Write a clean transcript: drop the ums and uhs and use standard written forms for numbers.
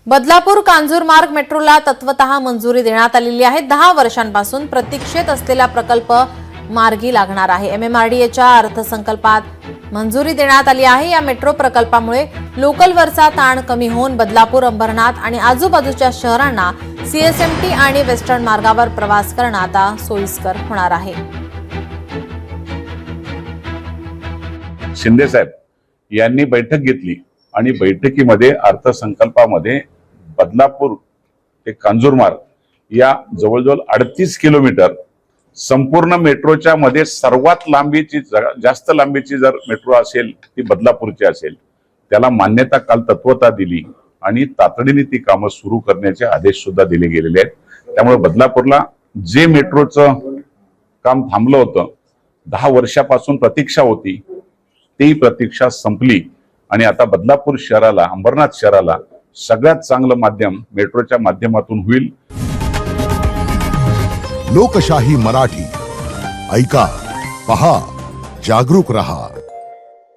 बदलापूर कांजूर मार्ग मेट्रोला तत्वतः मंजुरी देण्यात आलेली आहे। 10 वर्षांपासून प्रतीक्षेत असलेला प्रकल्प मार्गी लागणार आहे। एमएमआरडीएच्या अर्थसंकल्पात मंजुरी देण्यात आली आहे। या मेट्रो प्रकल्पामुळे लोकलवरचा ताण कमी होऊन बदलापूर, अंबरनाथ आणि आजूबाजूच्या शहरांना सीएसएमटी आणि वेस्टर्न मार्गावर प्रवास करणं आता सोयीस्कर होणार आहे। शिंदे साहेब यांनी बैठक घेतली आणि बैठकीमध्ये अर्थसंकल्पामध्ये बदलापूर ते कांजूर मार्ग या जवळजवळ 38 किलोमीटर संपूर्ण मेट्रोच्या मध्ये सर्वात लांबीची जास्त लांबीची जर मेट्रो असेल ती बदलापूरची असेल, त्याला मान्यता काल तत्वता दिली आणि तातडीने ती कामं सुरू करण्याचे आदेश सुद्धा दिले गेलेले आहेत। त्यामुळे बदलापूरला जे मेट्रोचं काम थांबलं होतं, 10 वर्षापासून प्रतीक्षा होती, ती प्रतीक्षा संपली आणि आता बदलापूर शहराला, अंबरनाथ शहराला सगळ्यात चांगलं माध्यम मेट्रोच्या माध्यमातून होईल। लोकशाही मराठी ऐका, पहा, जागरूक रहा।